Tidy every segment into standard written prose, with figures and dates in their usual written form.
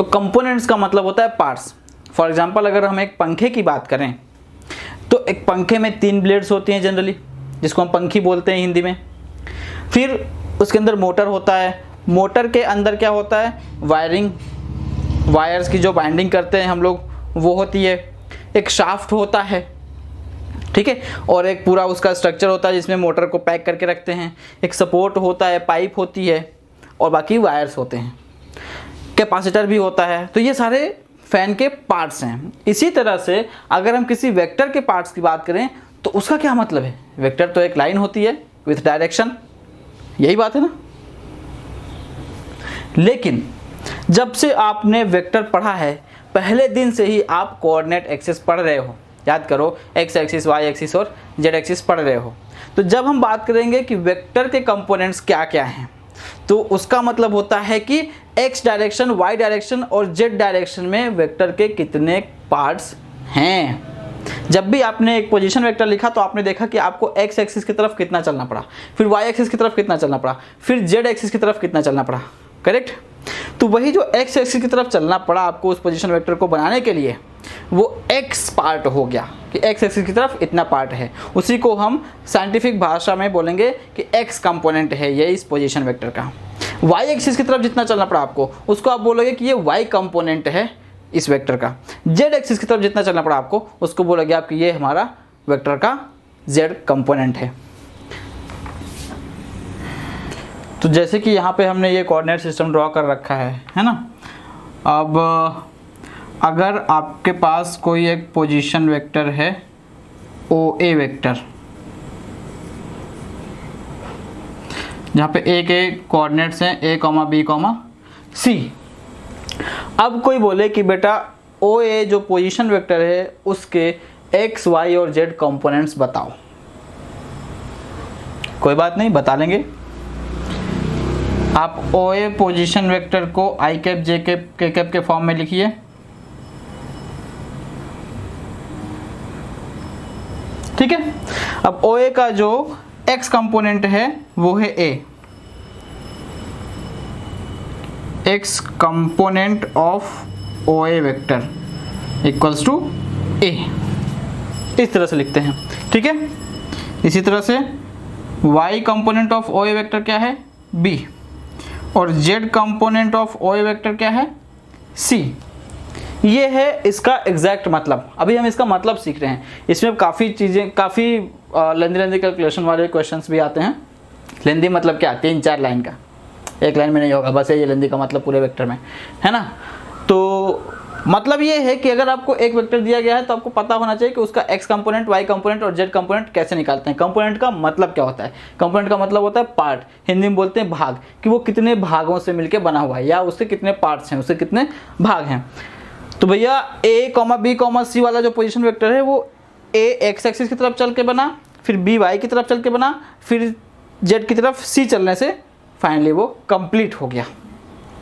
तो कंपोनेंट्स का मतलब होता है पार्ट्स। फॉर एग्जांपल अगर हम एक पंखे की बात करें तो एक पंखे में 3 ब्लेड्स होती हैं जनरली, जिसको हम पंखी बोलते हैं हिंदी में। फिर उसके अंदर मोटर होता है, मोटर के अंदर क्या होता है, वायरिंग, वायर्स की जो बाइंडिंग करते हैं हम लोग वो होती है। एक शाफ्ट होता है, ठीक है, और एक पूरा उसका स्ट्रक्चर होता है जिसमें मोटर को पैक करके रखते हैं। एक सपोर्ट होता है, पाइप होती है, और बाकी वायर्स होते हैं, कैपेसिटर भी होता है। तो ये सारे फैन के पार्ट्स हैं। इसी तरह से अगर हम किसी वेक्टर के पार्ट्स की बात करें तो उसका क्या मतलब है, वेक्टर तो एक लाइन होती है विथ डायरेक्शन, यही बात है ना। लेकिन जब से आपने वेक्टर पढ़ा है, पहले दिन से ही आप कोऑर्डिनेट एक्सिस पढ़ रहे हो, याद करो, एक्स एक्सिस, वाई एक्सिस और जेड एक्सिस पढ़ रहे हो। तो जब हम बात करेंगे कि वेक्टर के कंपोनेंट्स क्या क्या हैं, तो उसका मतलब होता है कि एक्स डायरेक्शन, वाई डायरेक्शन और जेड डायरेक्शन में वेक्टर के कितने पार्ट्स हैं। जब भी आपने एक पोजीशन वेक्टर लिखा तो आपने देखा कि आपको एक्स एक्सिस की तरफ कितना चलना पड़ा, फिर वाई एक्सिस की तरफ कितना चलना पड़ा, फिर जेड एक्सिस की तरफ कितना चलना पड़ा, करेक्ट। तो वही जो एक्स एक्सिस की तरफ चलना पड़ा आपको उस पोजीशन वेक्टर को बनाने के लिए, वो एक्स पार्ट हो गया कि एक्स एक्सिस की तरफ इतना पार्ट है। उसी को हम साइंटिफिक भाषा में बोलेंगे कि एक्स कंपोनेंट है ये इस पोजीशन वेक्टर का। वाई एक्सिस की तरफ जितना चलना पड़ा आपको, उसको आप बोलोगे कि ये वाई कंपोनेंट है इस वेक्टर का। जेड एक्सिस की तरफ जितना चलना पड़ा आपको, उसको बोलोगे आप कि ये हमारा वेक्टर का जेड कंपोनेंट है। तो जैसे कि यहाँ पे हमने ये कोऑर्डिनेट सिस्टम ड्रॉ कर रखा है ना। अब अगर आपके पास कोई एक पोजीशन वेक्टर है ओ ए वेक्टर, जहाँ पे ए के कोऑर्डिनेट्स हैं ए, बी, सी। अब कोई बोले कि बेटा ओ ए जो पोजीशन वेक्टर है उसके एक्स, वाई और जेड कंपोनेंट्स बताओ। कोई बात नहीं, बता लेंगे। आप ओ ए पोजीशन वेक्टर को आई कैप, जे कैप, के कैप के फॉर्म में लिखिए। ठीक है। अब ओ ए का जो एक्स कंपोनेंट है वो है A, x component of O A vector equals to A, इस तरह से लिखते हैं। ठीक है। इसी तरह से y component of O A vector क्या है, b, और z component of O A vector क्या है, c। ये है इसका एग्जैक्ट मतलब। अभी हम इसका मतलब सीख रहे हैं। इसमें काफ़ी चीज़ें, काफ़ी लेंदी कैलकुलेशन वाले क्वेश्चंस भी आते हैं। लेंदी मतलब क्या, 3-4 लाइन का, एक लाइन में नहीं होगा, बस ये लेंदी का मतलब पूरे वेक्टर में है ना। तो मतलब ये है कि अगर आपको एक वेक्टर दिया गया है तो आपको पता होना चाहिए कि उसका एक्स कंपोनेंट, वाई कंपोनेंट और जेड कंपोनेंट कैसे निकालते हैं। कंपोनेंट का मतलब क्या होता है, कंपोनेंट का मतलब होता है पार्ट, हिंदी में बोलते हैं भाग, कि वो कितने भागों से मिलकर बना हुआ है या उसके कितने पार्ट्स हैं, उसके कितने भाग हैं। तो भैया ए, बी, सी वाला जो पोजीशन वेक्टर है वो ए एक्स एक्सिस की तरफ चल के बना, फिर बी वाई की तरफ चल के बना, फिर जेड की तरफ सी चलने से फाइनली वो कंप्लीट हो गया।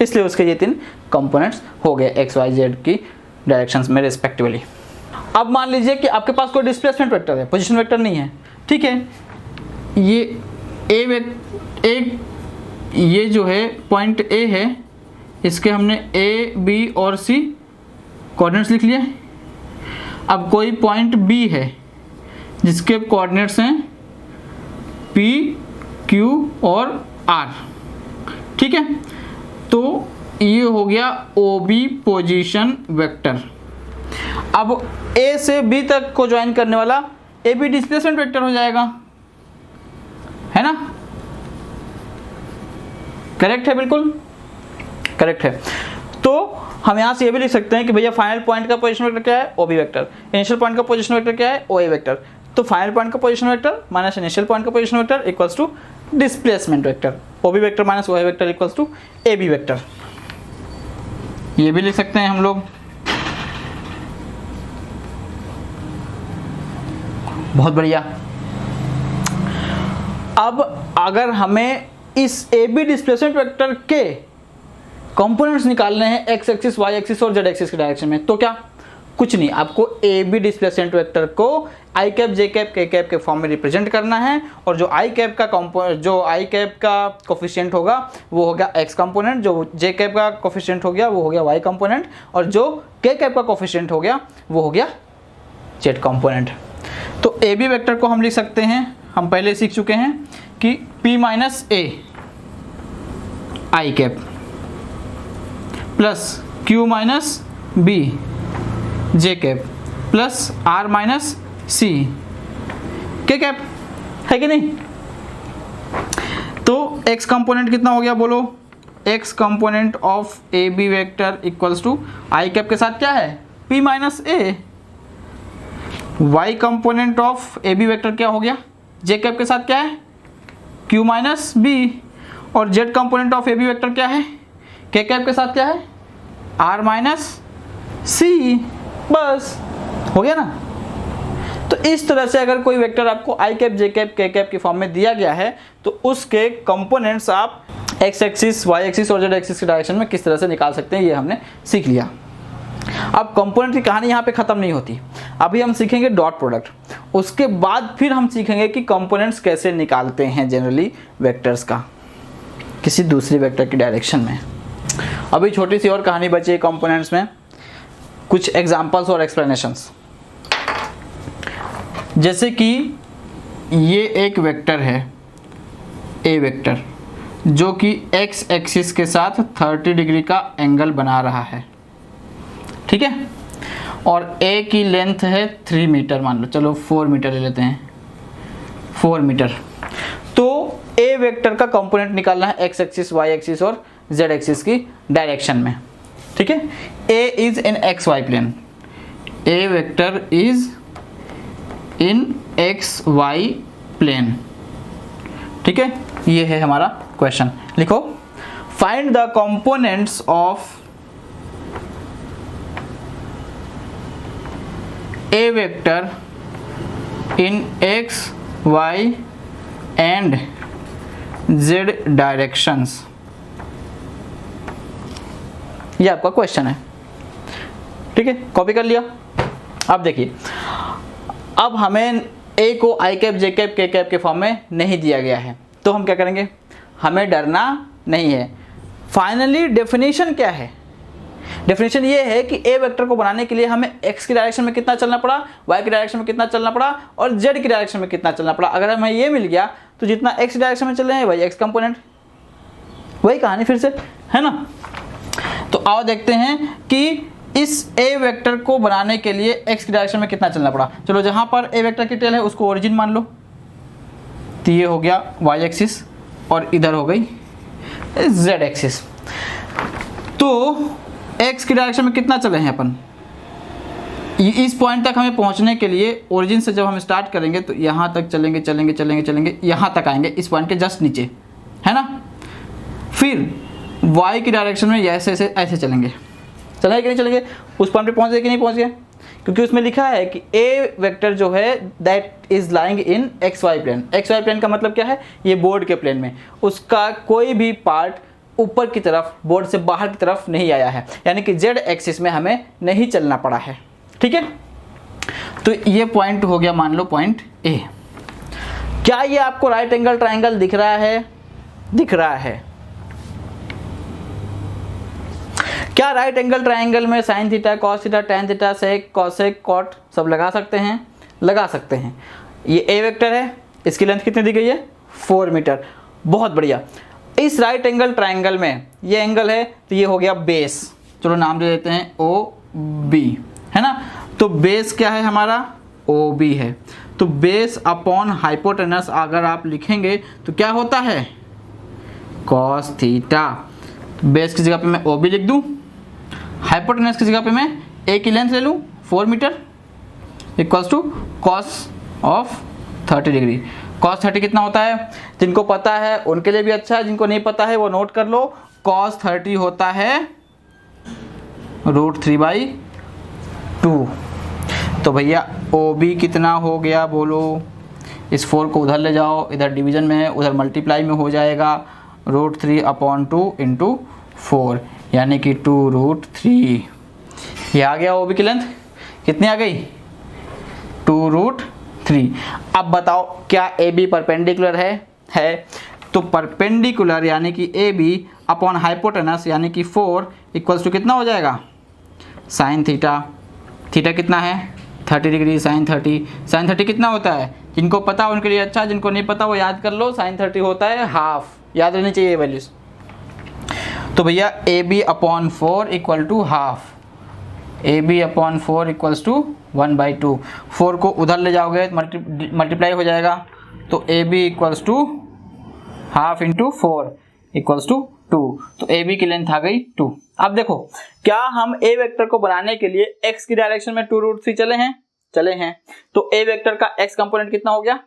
इसलिए उसके ये 3 कंपोनेंट्स हो गए एक्स, वाई, जेड की डायरेक्शंस में रिस्पेक्टिवली। अब मान लीजिए कि आपके पास कोई डिस्प्लेसमेंट वेक्टर है, पोजीशन वेक्टर नहीं है। ठीक है। ये जो है पॉइंट ए है, इसके हमने ए, बी और सी कोऑर्डिनेट्स लिख लिए। अब कोई पॉइंट बी है जिसके कोऑर्डिनेट्स हैं पी, क्यू और आर। ठीक है। तो ये हो गया ओ बी पोजीशन वेक्टर। अब ए से बी तक को ज्वाइन करने वाला ए बी डिस्प्लेसमेंट वेक्टर हो जाएगा, है ना। करेक्ट है, बिल्कुल करेक्ट है। तो हम यहाँ से ये भी लिख सकते हैं कि भैया फाइनल पॉइंट का पोजीशन वेक्टर क्या है, O B vector. Initial point का पोजीशन वेक्टर क्या है, ओ ए वेक्टर। तो फाइनल पॉइंट का position vector minus initial point का position vector equals to displacement vector. O B vector minus O A vector equals to A B vector. ये भी लिख सकते हैं हम लोग। बहुत बढ़िया। अब अगर हमें इस ए बी डिस्प्लेसमेंट वेक्टर के कंपोनेंट्स निकालने हैं एक्स एक्सिस, वाई एक्सिस और जेड एक्सिस के डायरेक्शन में, तो क्या, कुछ नहीं, आपको ए बी डिस्प्लेसमेंट वेक्टर को आई कैप जे कैप के कैप के फॉर्म में रिप्रेजेंट करना है, और जो आई कैप का कोफिशिएंट होगा वो हो गया एक्स कंपोनेंट, जो जे कैप का कोफिशिएंट हो गया वो हो गया वाई कंपोनेंट, और जो के कैप का कोफिशिएंट हो गया वो हो गया जेड कंपोनेंट। तो ए बी वेक्टर को हम लिख सकते हैं, हम पहले सीख चुके हैं कि P minus A i cap plus Q minus B j cap plus R minus C k cap, है कि नहीं। तो x कंपोनेंट कितना हो गया बोलो, x component of A B vector equals to I cap के साथ क्या है P minus A, y component of A B vector क्या हो गया जे कैप के साथ क्या है Q माइनस बी, और z component of A B vector क्या है के कैप के साथ क्या है R माइनस सी, बस हो गया ना। तो इस तरह से अगर कोई वेक्टर आपको आई कैप जे कैप के कैप के फॉर्म में दिया गया है तो उसके कंपोनेंट्स आप एक्स एक्सिस वाई एक्सिस और जेड एक्सिस के डायरेक्शन में किस तरह से निकाल सकते हैं, ये हमने सीख लिया। अब कंपोनेंट की कहानी यहाँ पे ख़त्म नहीं होती, अभी हम सीखेंगे डॉट प्रोडक्ट, उसके बाद फिर हम सीखेंगे कि कंपोनेंट्स कैसे निकालते हैं जनरली वेक्टर्स का किसी दूसरी वेक्टर की डायरेक्शन में। अभी छोटी सी और कहानी बची है कंपोनेंट्स में, कुछ एग्जांपल्स और एक्सप्लेनेशंस। जैसे कि ये एक वेक्टर है ए वेक्टर जो कि एक्स एक्सिस के साथ 30 डिग्री का एंगल बना रहा है, ठीक है, और ए की लेंथ है 3 मीटर, मान लो चलो 4 मीटर ले लेते हैं, 4 मीटर। तो ए वेक्टर का कंपोनेंट निकालना है एक्स एक्सिस वाई एक्सिस और जेड एक्सिस की डायरेक्शन में, ठीक है। A is in x Y plane, A vector is in x Y plane, ठीक है। ये है हमारा क्वेश्चन, लिखो find the components of A vector in x y and z directions, ये आपका क्वेश्चन है, ठीक है, कॉपी कर लिया। अब देखिए, अब हमें ए को आई कैप जे कैप के कैप के फॉर्म में नहीं दिया गया है, तो हम क्या करेंगे, हमें डरना नहीं है। फाइनली डेफिनेशन क्या है, डेफिनेशन ये है कि ए वेक्टर को बनाने के लिए हमें एक्स की डायरेक्शन में कितना चलना पड़ा, वाई की डायरेक्शन में कितना चलना पड़ा और जेड की डायरेक्शन में कितना चलना पड़ा। अगर हमें ये मिल गया तो जितना एक्स की डायरेक्शन में चल रहे हैं वही एक्स कंपोनेंट, वही कहानी फिर से, है ना। तो आओ देखते हैं कि इस ए वेक्टर को बनाने के लिए एक्स की डायरेक्शन में कितना चलना पड़ा। चलो जहाँ पर ए वेक्टर की टेल है उसको ओरिजिन मान लो, तो ये हो गया वाई एक्सिस और इधर हो गई जेड एक्सिस। तो एक्स की डायरेक्शन में कितना चले हैं अपन, इस पॉइंट तक हमें पहुंचने के लिए ओरिजिन से जब हम स्टार्ट करेंगे तो यहाँ तक चलेंगे चलेंगे चलेंगे चलेंगे, यहाँ तक आएंगे इस पॉइंट के जस्ट नीचे, है ना। फिर y की डायरेक्शन में ऐसे ऐसे ऐसे चलेंगे कि नहीं चलेंगे, उस पॉइंट पे पहुँच गए कि नहीं पहुँच गए, क्योंकि उसमें लिखा है कि ए वेक्टर जो है that is lying in x Y plane. X Y plane का मतलब क्या है, ये बोर्ड के प्लेन में, उसका कोई भी पार्ट ऊपर की तरफ बोर्ड से बाहर की तरफ नहीं आया है, यानी कि जेड एक्सिस में हमें नहीं चलना पड़ा है, ठीक है। तो ये पॉइंट हो गया, मान लो पॉइंट ए। क्या ये आपको राइट एंगल ट्राइंगल दिख रहा है, दिख रहा है। क्या राइट एंगल ट्राइंगल में sine theta cos theta tan theta sec cosec cot सब लगा सकते हैं, लगा सकते हैं। ये ए वेक्टर है, इसकी लेंथ कितनी दी गई है 4 मीटर, बहुत बढ़िया। इस राइट एंगल ट्राइंगल में ये एंगल है तो ये हो गया बेस, चलो नाम दे देते हैं ओ बी, है ना। तो बेस क्या है हमारा, ओ बी है। तो बेस अपॉन हाइपोटेनस अगर आप लिखेंगे तो क्या होता है, कॉस थीटा। बेस की जगह पे मैं ओ बी लिख दूं, हाइपोटेनस की जगह पे मैं ए की लेंथ ले लूं 4 metre equals to cos of 30 degree. Cos 30 कितना होता है, जिनको पता है उनके लिए भी अच्छा है, जिनको नहीं पता है वो नोट कर लो। कॉस 30 होता है √3/2। तो भैया ओ बी कितना हो गया बोलो, इस 4 को उधर ले जाओ, इधर डिवीजन में है उधर मल्टीप्लाई में हो जाएगा, √3/2 × 4 यानी कि 2√3। ये आ गया ओ बी की लेंथ। कितनी आ गई 2√3। अब बताओ क्या ए बी परपेंडिकुलर है तो परपेंडिकुलर यानी कि ए बी अपॉन हाइपोटेनस यानी कि 4 इक्वल्स टू कितना हो जाएगा साइन थीटा। थीटा कितना है 30 डिग्री साइन 30 कितना होता है, जिनको पता हो उनके लिए अच्छा, जिनको नहीं पता वो याद कर लो, साइन 30 होता है हाफ, याद रहनी चाहिए वैल्यूज। तो भैया A B upon 4 equal to half, A B upon 4 equals to 1/2। 4 को उधर ले जाओगे मल्टीप्लाई हो जाएगा, तो A B equals to half into 4 equals to 2। तो ए बी की लेंथ आ गई 2। अब देखो क्या हम ए वेक्टर को बनाने के लिए x की डायरेक्शन में 2√3 चले हैं तो ए वेक्टर का x कंपोनेंट कितना हो गया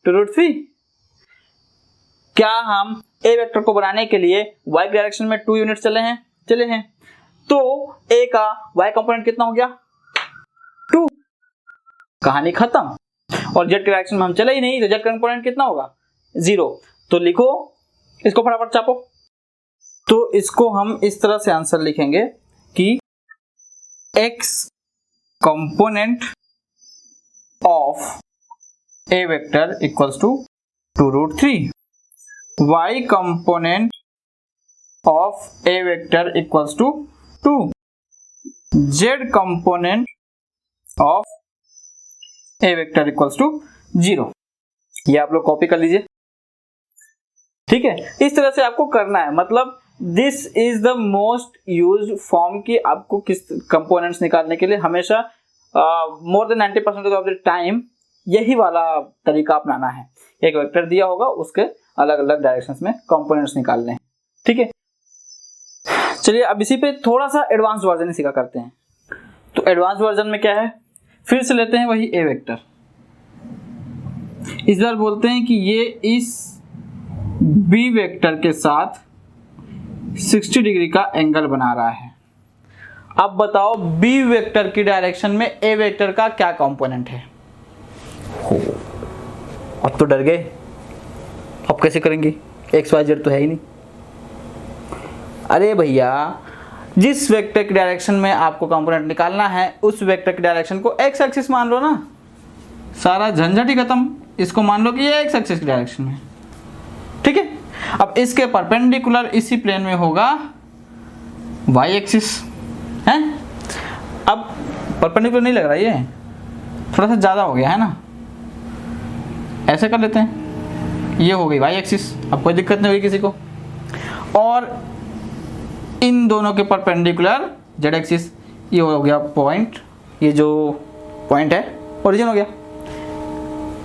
2√3। क्या हम ए वेक्टर को बनाने के लिए y की डायरेक्शन में 2 यूनिट चले हैं तो a का y कंपोनेंट कितना हो गया 2, कहानी खत्म। और z की डायरेक्शन में हम चले ही नहीं तो z कंपोनेंट कितना होगा 0। तो लिखो इसको फटाफट चापो। तो इसको हम इस तरह से आंसर लिखेंगे कि x component of A vector equals to 2√3, y component of A vector equals to 2, z component of A vector equals to 0। ये आप लोग कॉपी कर लीजिए, ठीक है। इस तरह से आपको करना है, मतलब this is the most used form की आपको किस कंपोनेंट्स निकालने के लिए हमेशा more than 90% of the time यही वाला तरीका अपनाना है। एक वेक्टर दिया होगा उसके अलग अलग डायरेक्शंस में कंपोनेंट्स निकालने हैं, ठीक है। चलिए अब इसी पे थोड़ा सा एडवांस वर्जन सीखा करते हैं। तो एडवांस वर्जन में क्या है, फिर से लेते हैं वही ए वेक्टर। इस बार बोलते हैं कि ये इस बी वेक्टर के साथ 60 डिग्री का एंगल बना रहा है। अब बताओ बी वेक्टर की डायरेक्शन में ए वेक्टर का क्या कंपोनेंट है। अब तो डर गए, अब कैसे करेंगे, एक्स वाई जेड तो है ही नहीं। अरे भैया जिस वेक्टर की डायरेक्शन में आपको कंपोनेंट निकालना है उस वेक्टर की डायरेक्शन को एक्स एक्सिस मान लो ना, सारा झंझट ही खत्म। इसको मान लो कि ये एक्स एक्सिस की डायरेक्शन में, ठीक है। अब इसके परपेंडिकुलर इसी प्लेन में होगा वाई एक्सिस है। अब परपेंडिकुलर नहीं लग रहा, ये थोड़ा सा ज़्यादा हो गया है ना, ऐसे कर लेते हैं, ये हो गई वाई एक्सिस। अब कोई दिक्कत नहीं होगी किसी को। और इन दोनों के परपेंडिकुलर जेड एक्सिस, ये हो गया पॉइंट, ये जो पॉइंट है ओरिजिन हो गया।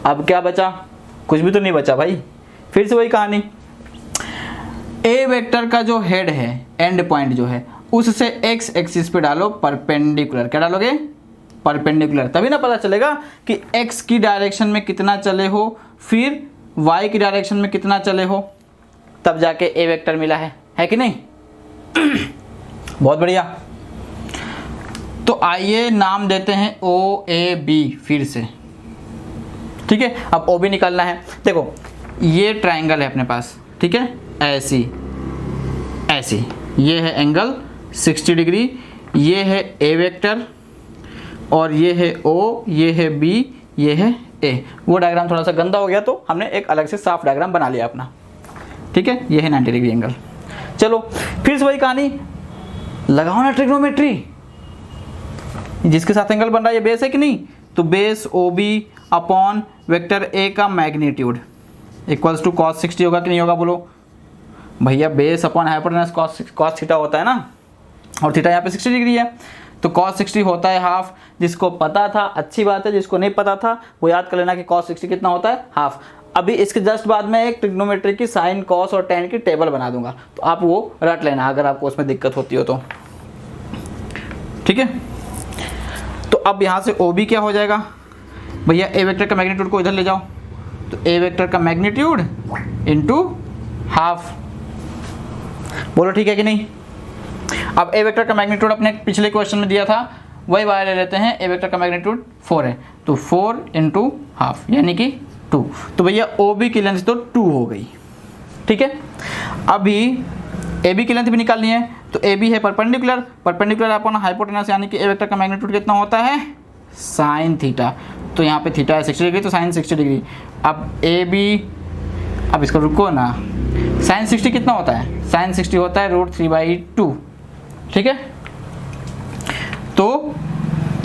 अब क्या बचा, कुछ भी तो नहीं बचा भाई, फिर से वही कहानी। ए वेक्टर का जो हेड है, एंड पॉइंट जो है, उससे एक्स एक्सिस पे डालो परपेंडिकुलर। क्या डालोगे, परपेंडिकुलर। तभी ना पता चलेगा कि एक्स की डायरेक्शन में कितना चले हो, फिर वाई की डायरेक्शन में कितना चले हो, तब जाके ए वेक्टर मिला है कि नहीं। बहुत बढ़िया। तो आइए नाम देते हैं ओ ए बी फिर से, ठीक है। अब ओ बी निकालना है। देखो ये ट्राइंगल है अपने पास, ठीक है, ऐसी ये है एंगल 60 डिग्री, ये है ए वेक्टर और ये है ओ, ये है बी, ये है ए। वो डायग्राम थोड़ा सा गंदा हो गया तो हमने एक अलग से साफ डायग्राम बना लिया अपना, ठीक है। ये है 90 डिग्री एंगल। चलो फिर से वही कहानी, लगाओ ना ट्रिग्नोमेट्री। जिसके साथ एंगल बन रहा है ये बेस है कि नहीं, तो base O B upon vector A का मैग्नीट्यूड इक्वल्स टू कॉस 60 होगा कि नहीं होगा, बोलो भैया। Base upon hypotenuse cos theta होता है ना, और थीटा यहाँ पे 60 डिग्री है, तो कॉस 60 होता है हाफ। जिसको पता था अच्छी बात है, जिसको नहीं पता था वो याद कर लेना कि कॉस 60 कितना होता है, हाफ। अभी इसके जस्ट बाद में एक ट्रिग्नोमेट्री की साइन कॉस और टेन की टेबल बना दूंगा, तो आप वो रट लेना अगर आपको उसमें दिक्कत होती हो तो, ठीक है। तो अब यहाँ से ओ बी क्या हो जाएगा भैया, ए वेक्टर का मैग्नीट्यूड को इधर ले जाओ, तो ए वेक्टर का मैग्नीट्यूड इंटू हाफ। बोलो ठीक है कि नहीं। अब ए वेक्टर का मैग्नीट्यूड अपने पिछले क्वेश्चन में दिया था, वही वाला ले लेते हैं। ए वेक्टर का मैग्नीट्यूड 4 है, तो 4 इंटू हाफ यानी कि 2। तो भैया ओ बी की लेंथ तो 2 हो गई, ठीक है। अभी ए बी की लेंथ भी निकालनी है, तो ए बी है परपेंडिकुलर अपॉन हाइपोटेनस यानी कि ए वेक्टर का मैग्नीट्यूड कितना होता है साइन थीटा, तो यहाँ पे थीटा है 60 डिग्री, तो साइन 60 डिग्री। अब ए बी, अब इसको रुको ना, साइन 60 कितना होता है, साइन 60 होता है √3/2, ठीक है। तो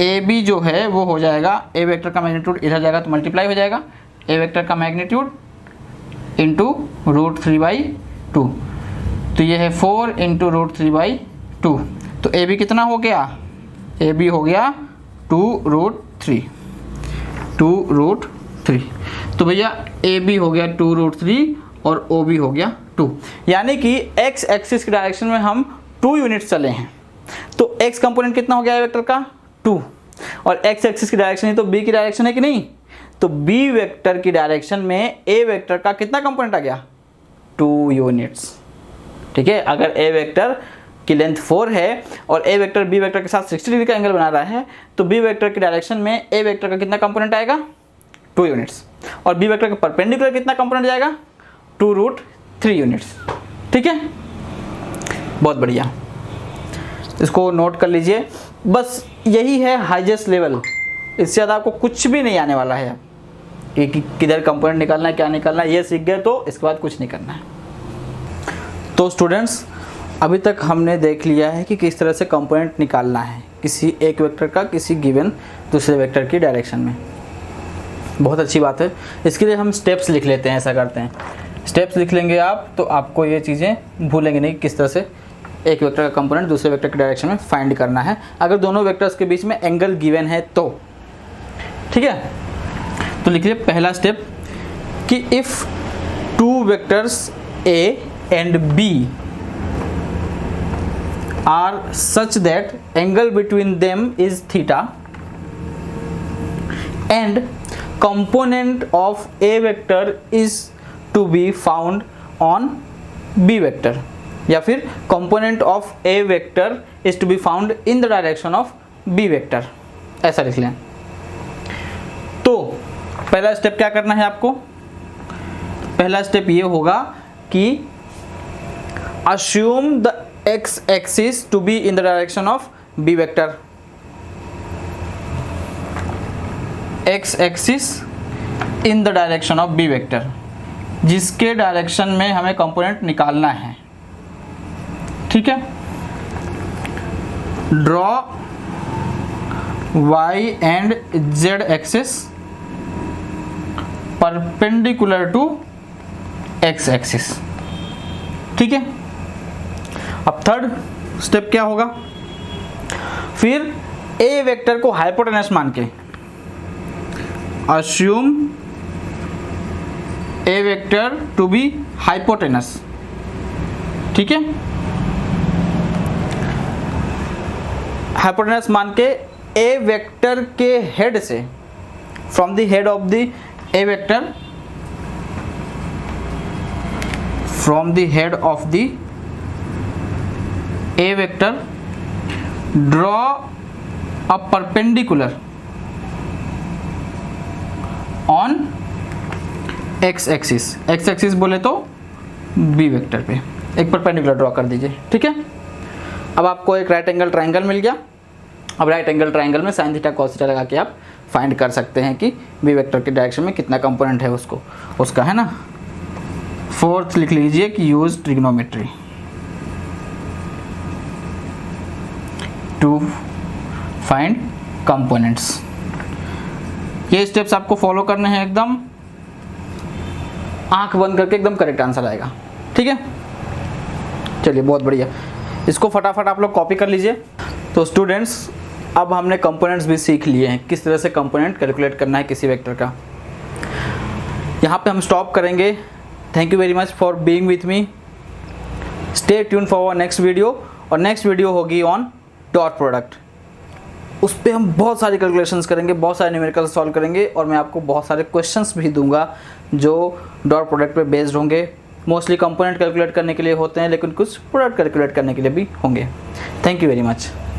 ए बी जो है वो हो जाएगा, ए वेक्टर का मैग्नीट्यूड इधर जाएगा तो मल्टीप्लाई हो जाएगा, ए वेक्टर का मैग्नीट्यूड इंटू √3/2, तो ये है 4 इंटू √3/2, तो ए बी कितना हो गया, ए बी हो गया 2√3, तो भैया ए बी हो गया 2√3 और ओ बी हो गया 2, यानी कि एक्स एक्सिस की डायरेक्शन में हम 2 यूनिट्स चले हैं। तो एक्स कंपोनेंट कितना हो गया है वेक्टर का 2, और एक्स एक्सिस की डायरेक्शन है तो बी की डायरेक्शन है कि नहीं, तो बी वेक्टर की डायरेक्शन में ए वेक्टर का कितना कंपोनेंट आ गया 2 यूनिट्स, ठीक है। अगर ए वेक्टर की लेंथ 4 है और ए वेक्टर बी वेक्टर के साथ 60 डिग्री का एंगल बना रहा है, तो बी वेक्टर की डायरेक्शन में ए वेक्टर का कितना कंपोनेंट आएगा 2 यूनिट्स, और बी वेक्टर के परपेंडिकुलर कितना कंपोनेंट जाएगा 2√3 यूनिट्स, ठीक है। बहुत बढ़िया, इसको नोट कर लीजिए। बस यही है हाईएस्ट लेवल, इससे ज़्यादा आपको कुछ भी नहीं आने वाला है कि किधर कंपोनेंट निकालना है, क्या निकालना है, ये सीख गए तो इसके बाद कुछ नहीं करना है। तो स्टूडेंट्स, अभी तक हमने देख लिया है कि किस तरह से कंपोनेंट निकालना है किसी एक वेक्टर का किसी गिवन दूसरे वेक्टर की डायरेक्शन में। बहुत अच्छी बात है। इसके लिए हम स्टेप्स लिख लेते हैं, ऐसा करते हैं, स्टेप्स लिख लेंगे आप तो आपको ये चीज़ें भूलेंगे नहीं किस तरह से एक वेक्टर का कंपोनेंट दूसरे वेक्टर की डायरेक्शन में फाइंड करना है, अगर दोनों वेक्टर्स के बीच में एंगल गिवन है तो, ठीक है। तो लिखिए पहला स्टेप कि if 2 vectors A and B are such that angle between them is theta and component of A vector is to be found on B vector, या फिर component of A vector is to be found in the direction of B vector, ऐसा लिख लें। तो पहला step क्या करना है आपको, पहला स्टेप ये होगा कि assume the x axis to be in the direction of B vector, x axis in the direction of B vector, जिसके डायरेक्शन में हमें कंपोनेंट निकालना है, ठीक है। Draw y and z axis perpendicular to x axis, ठीक है। अब थर्ड स्टेप क्या होगा, फिर ए वेक्टर को हाइपोटेनस मान के assume A vector to B hypotenuse, ठीक है। हाइपोटेनस मान के ए वेक्टर के हेड से, from the head of the A vector, from the head of the A vector, draw a perpendicular on x axis, x axis बोले तो B vector पे एक परपेंडिकुलर ड्रॉ कर दीजिए, ठीक है। अब आपको एक राइट एंगल ट्राइंगल मिल गया। अब राइट एंगल ट्राइंगल में साइन थीटा कॉस थीटा लगा के आप फाइंड कर सकते हैं कि B वेक्टर की डायरेक्शन में कितना कंपोनेंट है उसका, है ना। फोर्थ लिख लीजिए कि use trigonometry to find components. ये स्टेप्स आपको फॉलो करने हैं, एकदम आंख बंद करके एकदम करेक्ट आंसर आएगा, ठीक है। चलिए बहुत बढ़िया, इसको फटाफट आप लोग कॉपी कर लीजिए। तो स्टूडेंट्स, अब हमने कंपोनेंट्स भी सीख लिए हैं, किस तरह से कंपोनेंट कैलकुलेट करना है किसी वेक्टर का। यहाँ पे हम स्टॉप करेंगे। Thank you very much for being with me. Stay tune for our next video, और नेक्स्ट वीडियो होगी ऑन डॉट प्रोडक्ट। उस पर हम बहुत सारी कैलकुलेशंस करेंगे, बहुत सारे न्यूमेरिकल्स सॉल्व करेंगे, और मैं आपको बहुत सारे क्वेश्चंस भी दूंगा जो डॉट प्रोडक्ट पे बेस्ड होंगे। मोस्टली कंपोनेंट कैलकुलेट करने के लिए होते हैं, लेकिन कुछ प्रोडक्ट कैलकुलेट करने के लिए भी होंगे। Thank you very much.